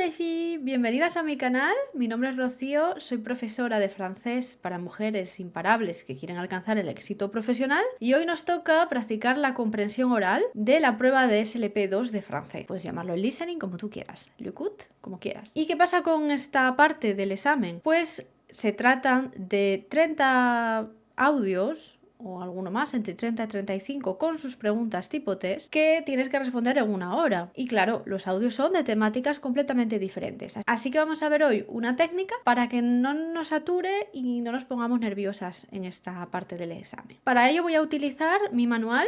les filles, bienvenidas a mi canal. Mi nombre es Rocío, soy profesora de francés para mujeres imparables que quieren alcanzar el éxito profesional y hoy nos toca practicar la comprensión oral de la prueba de SLP2 de francés. Puedes llamarlo listening como tú quieras, l'écoute como quieras. ¿Y qué pasa con esta parte del examen? Pues se tratan de 30 audios o alguno más, entre 30 y 35, con sus preguntas tipo test, que tienes que responder en una hora. Y claro, los audios son de temáticas completamente diferentes. Así que vamos a ver hoy una técnica para que no nos sature y no nos pongamos nerviosas en esta parte del examen. Para ello voy a utilizar mi manual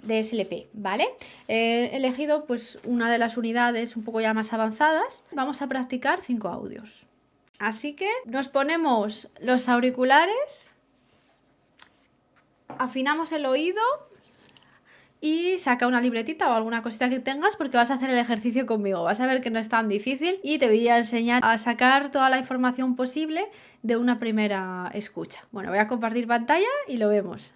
de SLP, ¿vale? He elegido pues una de las unidades un poco ya más avanzadas. Vamos a practicar 5 audios. Así que nos ponemos los auriculares, afinamos el oído y saca una libretita o alguna cosita que tengas porque vas a hacer el ejercicio conmigo. Vas a ver que no es tan difícil y te voy a enseñar a sacar toda la información posible de una primera escucha. Bueno, voy a compartir pantalla y lo vemos.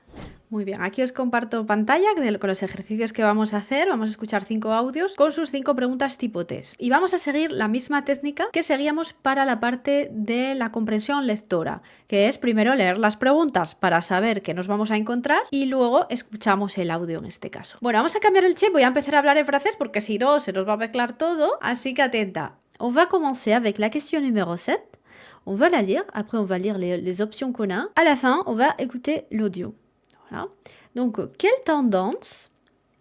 Muy bien, aquí os comparto pantalla con los ejercicios que vamos a hacer. Vamos a escuchar 5 audios con sus 5 preguntas tipo test. Y vamos a seguir la misma técnica que seguíamos para la parte de la comprensión lectora, que es primero leer las preguntas para saber qué nos vamos a encontrar y luego escuchamos el audio en este caso. Bueno, vamos a cambiar el chip, voy a empezar a hablar en francés porque si no se nos va a mezclar todo, así que atenta. On va commencer avec la question numéro 7. On va la lire, après on va lire les options qu'on a. À la fin, on va écouter l'audio. Voilà. Donc, quelle tendance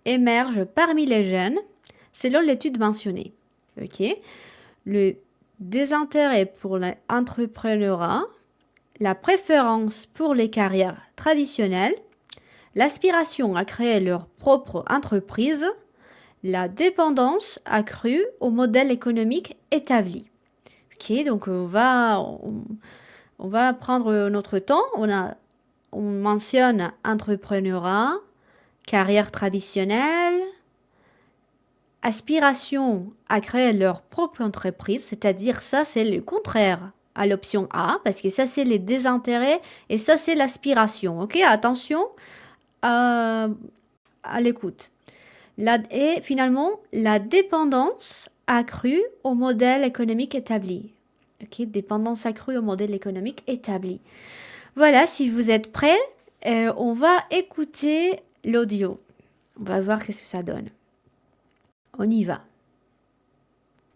émerge parmi les jeunes selon l'étude mentionnée? Ok. Le désintérêt pour l'entrepreneuriat, la préférence pour les carrières traditionnelles, l'aspiration à créer leur propre entreprise, la dépendance accrue au modèle économique établi. Ok, donc on va prendre notre temps. On mentionne entrepreneuriat, carrière traditionnelle, aspiration à créer leur propre entreprise, c'est-à-dire ça c'est le contraire à l'option A, parce que ça c'est les désintérêts et ça c'est l'aspiration. Ok, attention à l'écoute. Et finalement, la dépendance accrue au modèle économique établi. Ok, dépendance accrue au modèle économique établi. Voilà, si vous êtes prêts, on va écouter l'audio. On va voir qu'est-ce que ça donne. On y va.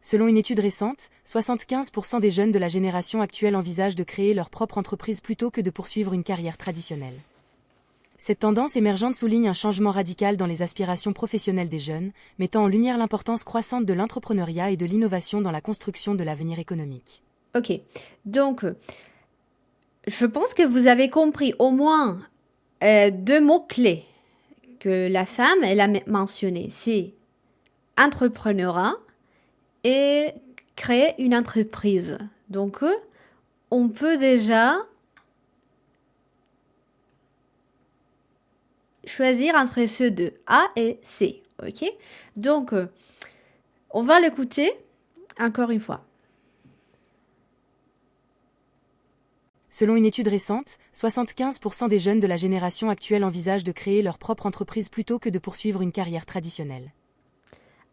Selon une étude récente, 75% des jeunes de la génération actuelle envisagent de créer leur propre entreprise plutôt que de poursuivre une carrière traditionnelle. Cette tendance émergente souligne un changement radical dans les aspirations professionnelles des jeunes, mettant en lumière l'importance croissante de l'entrepreneuriat et de l'innovation dans la construction de l'avenir économique. Ok, donc je pense que vous avez compris au moins 2 mots-clés que la femme elle a mentionné. C'est entrepreneuriat et créer une entreprise. Donc, on peut déjà choisir entre ceux deux, A et C. Ok? Donc, on va l'écouter encore une fois. Selon une étude récente, 75% des jeunes de la génération actuelle envisagent de créer leur propre entreprise plutôt que de poursuivre une carrière traditionnelle.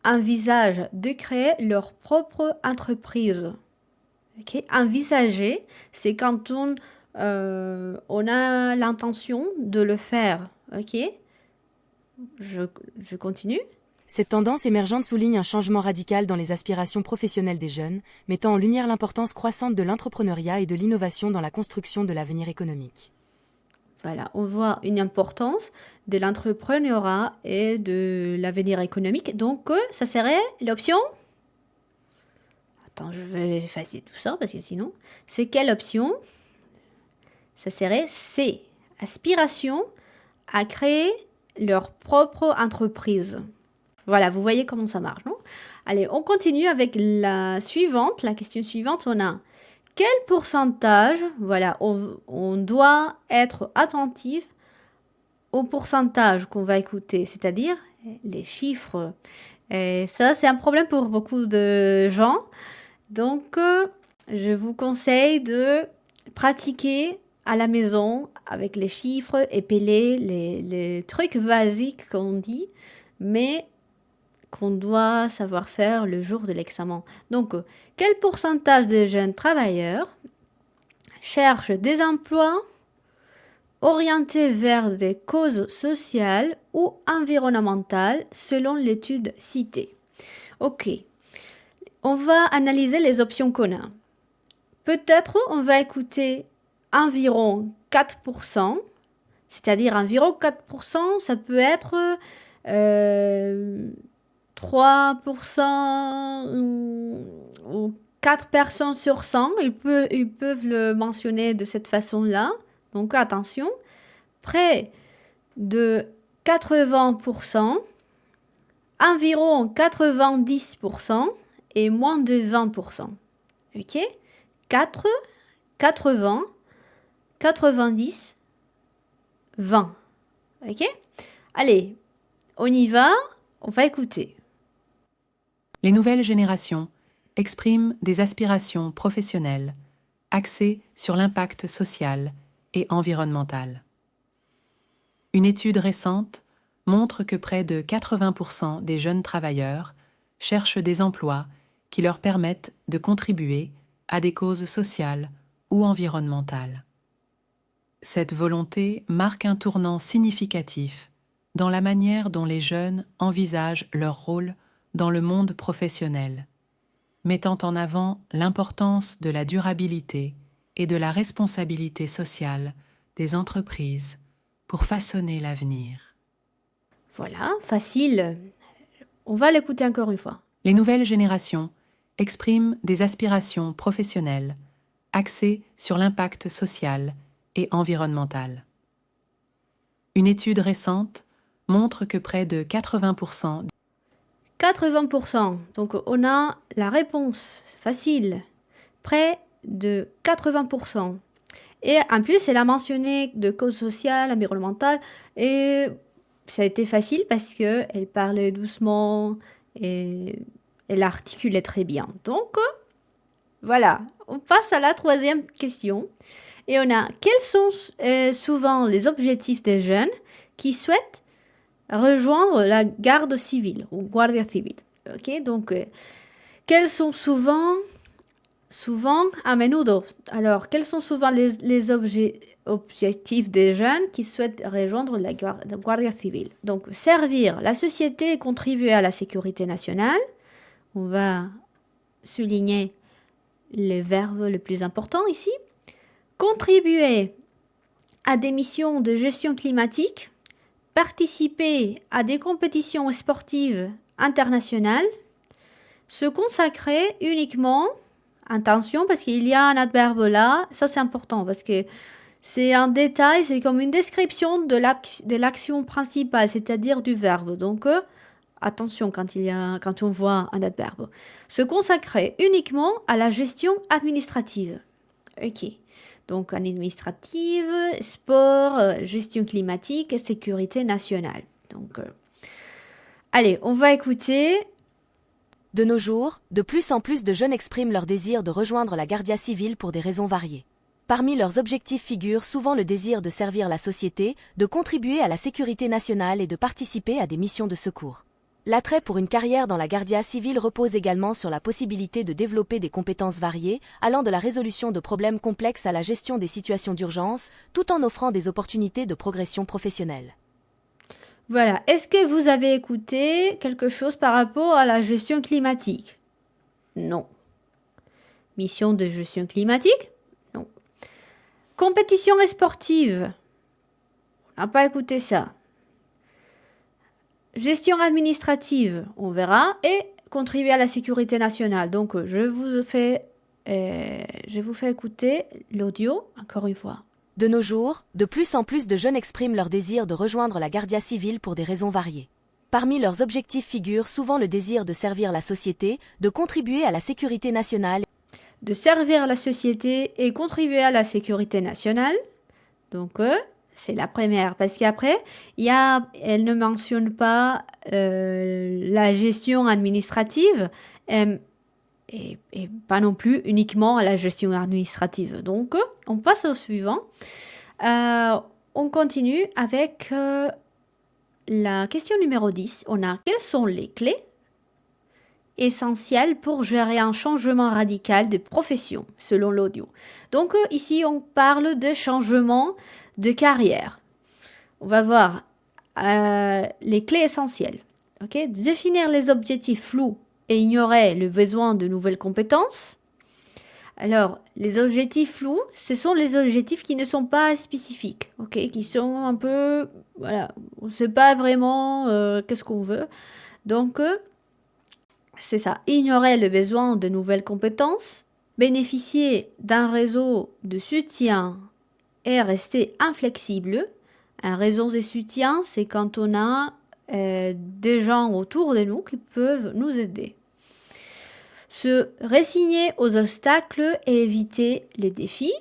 Envisagent de créer leur propre entreprise. Okay. Envisager, c'est quand on a l'intention de le faire. Ok, je continue. Cette tendance émergente souligne un changement radical dans les aspirations professionnelles des jeunes, mettant en lumière l'importance croissante de l'entrepreneuriat et de l'innovation dans la construction de l'avenir économique. Voilà, on voit une importance de l'entrepreneuriat et de l'avenir économique. Donc, ça serait l'option... Attends, je vais effacer tout ça parce que sinon... C'est quelle option? Ça serait C. Aspiration à créer leur propre entreprise. Voilà, vous voyez comment ça marche, non? Allez, on continue avec la suivante. La question suivante, on a... Quel pourcentage, voilà, on doit être attentif au pourcentage qu'on va écouter, c'est-à-dire les chiffres. Et ça, c'est un problème pour beaucoup de gens. Donc, je vous conseille de pratiquer à la maison avec les chiffres, épeler les trucs basiques qu'on dit. Mais qu'on doit savoir faire le jour de l'examen. Donc, quel pourcentage de jeunes travailleurs cherchent des emplois orientés vers des causes sociales ou environnementales selon l'étude citée? Ok, on va analyser les options qu'on a. Peut-être on va écouter environ 4%, c'est-à-dire environ 4%, ça peut être 3% ou 4 personnes sur 100, ils peuvent le mentionner de cette façon-là. Donc attention, près de 80%, environ 90% et moins de 20%. Ok? 4, 80, 90, 20. Ok? Allez, on y va, on va écouter. Les nouvelles générations expriment des aspirations professionnelles axées sur l'impact social et environnemental. Une étude récente montre que près de 80% des jeunes travailleurs cherchent des emplois qui leur permettent de contribuer à des causes sociales ou environnementales. Cette volonté marque un tournant significatif dans la manière dont les jeunes envisagent leur rôle dans le monde professionnel, mettant en avant l'importance de la durabilité et de la responsabilité sociale des entreprises pour façonner l'avenir. Voilà, facile. On va l'écouter encore une fois. Les nouvelles générations expriment des aspirations professionnelles axées sur l'impact social et environnemental. Une étude récente montre que près de 80%. 80%. Donc on a la réponse facile. Près de 80%. Et en plus, elle a mentionné de causes sociales, environnementales. Et ça a été facile parce qu'elle parlait doucement et elle articulait très bien. Donc, voilà. On passe à la troisième question. Et on a, quels sont souvent les objectifs des jeunes qui souhaitent rejoindre la garde civile ou guardia civile? Ok, donc, quels sont souvent, a menudo. Alors, quels sont souvent les objectifs des jeunes qui souhaitent rejoindre la guardia civile? Donc, servir la société et contribuer à la sécurité nationale. On va souligner le verbe le plus important ici. Contribuer à des missions de gestion climatique, participer à des compétitions sportives internationales, se consacrer uniquement, attention parce qu'il y a un adverbe là, ça c'est important parce que c'est un détail, c'est comme une description de l'action principale, c'est-à-dire du verbe. Donc attention quand on voit un adverbe. Se consacrer uniquement à la gestion administrative. Ok. Donc, administrative, sport, gestion climatique et sécurité nationale. Donc, allez, on va écouter. De nos jours, de plus en plus de jeunes expriment leur désir de rejoindre la Guardia Civile pour des raisons variées. Parmi leurs objectifs figure souvent le désir de servir la société, de contribuer à la sécurité nationale et de participer à des missions de secours. L'attrait pour une carrière dans la Guardia Civile repose également sur la possibilité de développer des compétences variées, allant de la résolution de problèmes complexes à la gestion des situations d'urgence, tout en offrant des opportunités de progression professionnelle. Voilà. Est-ce que vous avez écouté quelque chose par rapport à la gestion climatique? Non. Mission de gestion climatique? Non. Compétition sportive? On n'a pas écouté ça. Gestion administrative, on verra, et contribuer à la sécurité nationale. Donc, je vous fais écouter l'audio, encore une fois. De nos jours, de plus en plus de jeunes expriment leur désir de rejoindre la Guardia Civile pour des raisons variées. Parmi leurs objectifs figure souvent le désir de servir la société, de contribuer à la sécurité nationale. De servir la société et contribuer à la sécurité nationale. Donc, c'est la première, parce qu'après, elle ne mentionne pas la gestion administrative et pas non plus uniquement à la gestion administrative. Donc, on passe au suivant. On continue avec la question numéro 10. On a quelles sont les clés essentielles pour gérer un changement radical de profession, selon l'audio. Donc ici, on parle de changement de carrière. On va voir les clés essentielles. Okay? Définir les objectifs flous et ignorer le besoin de nouvelles compétences. Alors, les objectifs flous, ce sont les objectifs qui ne sont pas spécifiques, okay? Qui sont un peu, voilà, on ne sait pas vraiment qu'est-ce qu'on veut. Donc, c'est ça, ignorer le besoin de nouvelles compétences, bénéficier d'un réseau de soutien et rester inflexible. Un réseau de soutien, c'est quand on a des gens autour de nous qui peuvent nous aider. Se résigner aux obstacles et éviter les défis.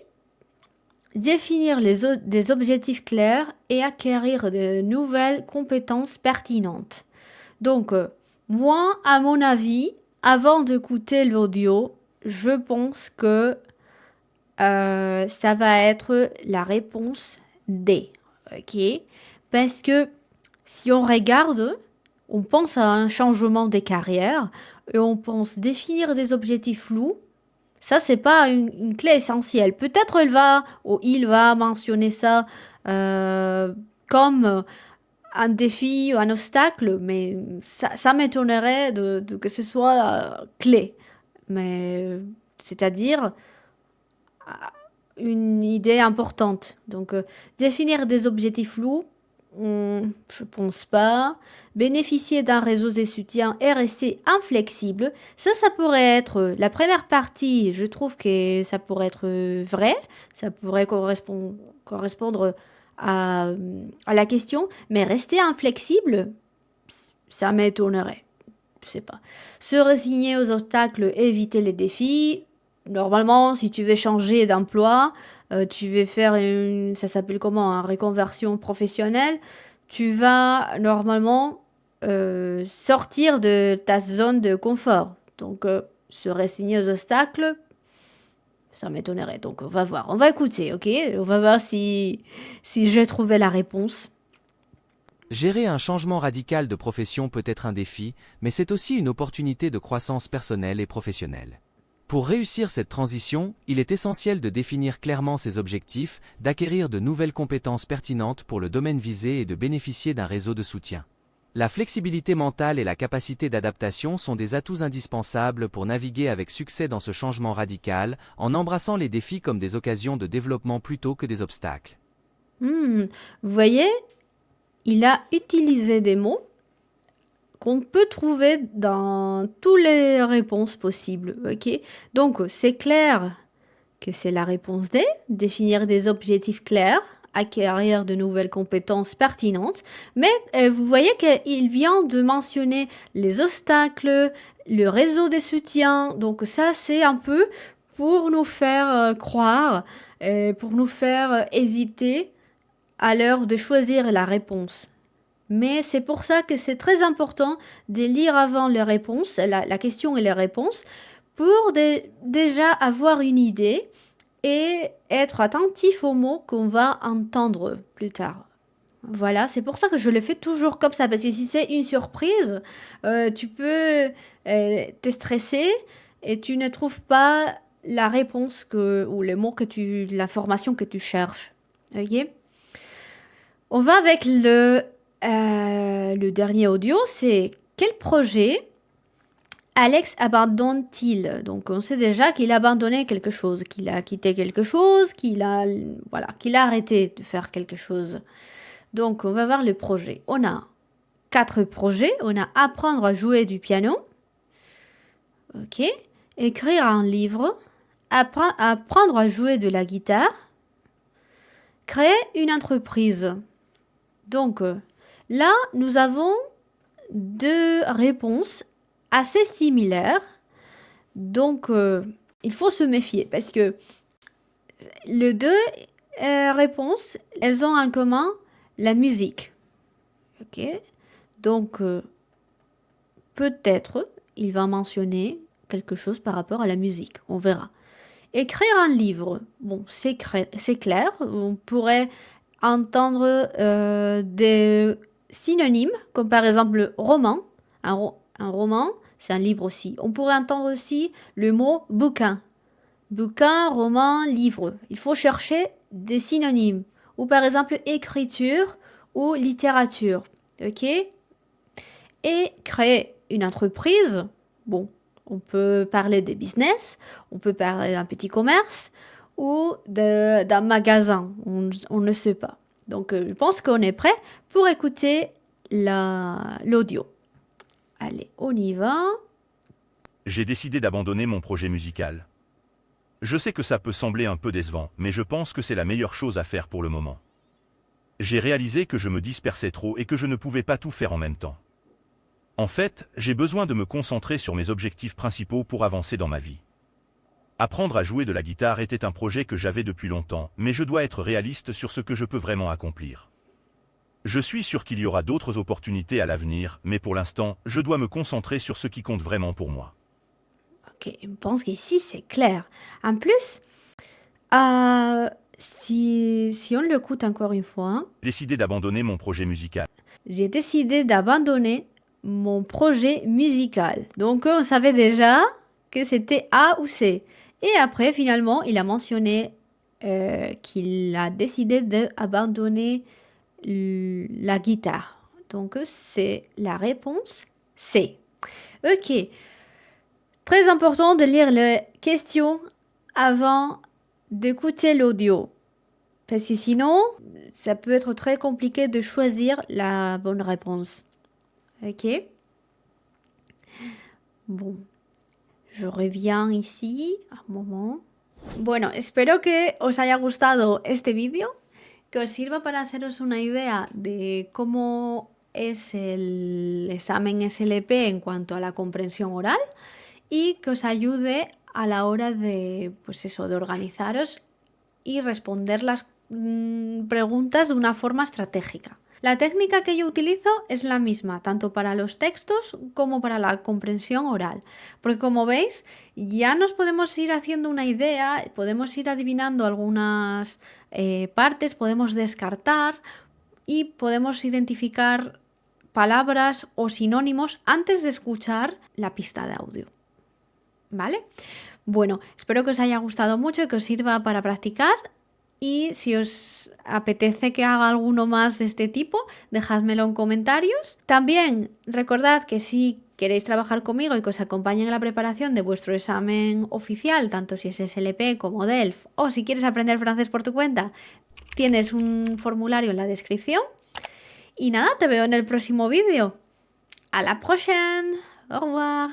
Définir des objectifs clairs et acquérir de nouvelles compétences pertinentes. Donc, moi, à mon avis, avant d'écouter l'audio, je pense que ça va être la réponse D. Ok? Parce que si on regarde, on pense à un changement des carrières et on pense définir des objectifs flous. Ça, c'est pas une clé essentielle. Peut-être il va mentionner ça comme un défi ou un obstacle, mais ça m'étonnerait que ce soit clé. Mais c'est-à-dire une idée importante. Donc, définir des objectifs flous, je pense pas. Bénéficier d'un réseau de soutien et rester inflexible, ça pourrait être la première partie. Je trouve que ça pourrait être vrai, ça pourrait correspondre à la question, mais rester inflexible, ça m'étonnerait. Je sais pas. Se résigner aux obstacles, éviter les défis. Normalement, si tu veux changer d'emploi, tu veux faire ça s'appelle comment, une reconversion professionnelle, tu vas normalement sortir de ta zone de confort. Donc, se résigner aux obstacles, ça m'étonnerait. Donc, on va voir. On va écouter, ok? On va voir si j'ai trouvé la réponse. Gérer un changement radical de profession peut être un défi, mais c'est aussi une opportunité de croissance personnelle et professionnelle. Pour réussir cette transition, il est essentiel de définir clairement ses objectifs, d'acquérir de nouvelles compétences pertinentes pour le domaine visé et de bénéficier d'un réseau de soutien. La flexibilité mentale et la capacité d'adaptation sont des atouts indispensables pour naviguer avec succès dans ce changement radical, en embrassant les défis comme des occasions de développement plutôt que des obstacles. Vous voyez, il a utilisé des mots qu'on peut trouver dans toutes les réponses possibles. Ok? Donc, c'est clair que c'est la réponse D, définir des objectifs clairs, acquérir de nouvelles compétences pertinentes. Mais vous voyez qu'il vient de mentionner les obstacles, le réseau de soutien. Donc, ça, c'est un peu pour nous faire croire, pour nous faire hésiter à l'heure de choisir la réponse. Mais c'est pour ça que c'est très important de lire avant les réponses, la question et les réponses, pour déjà avoir une idée et être attentif aux mots qu'on va entendre plus tard. Voilà, c'est pour ça que je le fais toujours comme ça, parce que si c'est une surprise, tu peux te stresser et tu ne trouves pas la réponse ou les mots l'information que tu cherches. Ok? On va avec le dernier audio, c'est quel projet Alex abandonne-t-il? Donc on sait déjà qu'il a abandonné quelque chose, qu'il a quitté quelque chose, qu'il a arrêté de faire quelque chose. Donc on va voir le projet. On a 4 projets. On a apprendre à jouer du piano, ok, écrire un livre, apprendre à jouer de la guitare, créer une entreprise. Donc là, nous avons 2 réponses assez similaires. Donc, il faut se méfier parce que les 2 réponses, elles ont en commun la musique. Ok? Donc, peut-être, il va mentionner quelque chose par rapport à la musique. On verra. Écrire un livre. Bon, c'est clair. On pourrait entendre des synonymes, comme par exemple roman. Un roman, c'est un livre aussi. On pourrait entendre aussi le mot bouquin. Bouquin, roman, livre. Il faut chercher des synonymes. Ou par exemple écriture ou littérature. Ok? Et créer une entreprise. Bon, on peut parler de business, on peut parler d'un petit commerce ou d'un magasin. On ne sait pas. Donc, je pense qu'on est prêt pour écouter l'audio. Allez, on y va. J'ai décidé d'abandonner mon projet musical. Je sais que ça peut sembler un peu décevant, mais je pense que c'est la meilleure chose à faire pour le moment. J'ai réalisé que je me dispersais trop et que je ne pouvais pas tout faire en même temps. En fait, j'ai besoin de me concentrer sur mes objectifs principaux pour avancer dans ma vie. Apprendre à jouer de la guitare était un projet que j'avais depuis longtemps, mais je dois être réaliste sur ce que je peux vraiment accomplir. Je suis sûr qu'il y aura d'autres opportunités à l'avenir, mais pour l'instant, je dois me concentrer sur ce qui compte vraiment pour moi. Ok, je pense qu'ici c'est clair. En plus, si on l'écoute encore une fois, hein, Décidé d'abandonner mon projet musical. j'ai décidé d'abandonner mon projet musical. Donc on savait déjà que c'était A ou C. Et après, finalement, il a mentionné qu'il a décidé d'abandonner la guitare. Donc c'est la réponse C. Ok. Très important de lire les questions avant d'écouter l'audio. Parce que sinon, ça peut être très compliqué de choisir la bonne réponse. Ok? Bon. Je reviens ici. Un moment. Bueno, espero que os haya gustado este vídeo, que os sirva para haceros una idea de cómo es el examen SLP en cuanto a la comprensión oral y que os ayude a la hora de, pues eso, de organizaros y responder las preguntas de una forma estratégica. La técnica que yo utilizo es la misma, tanto para los textos como para la comprensión oral. Porque como veis, ya nos podemos ir haciendo una idea, podemos ir adivinando algunas partes, podemos descartar y podemos identificar palabras o sinónimos antes de escuchar la pista de audio. ¿Vale? Bueno, espero que os haya gustado mucho y que os sirva para practicar. Y si os apetece que haga alguno más de este tipo, dejádmelo en comentarios. También recordad que si queréis trabajar conmigo y que os acompañe en la preparación de vuestro examen oficial, tanto si es SLP como DELF, o si quieres aprender francés por tu cuenta, tienes un formulario en la descripción. Y nada, te veo en el próximo vídeo. ¡A la prochaine! ¡Au revoir!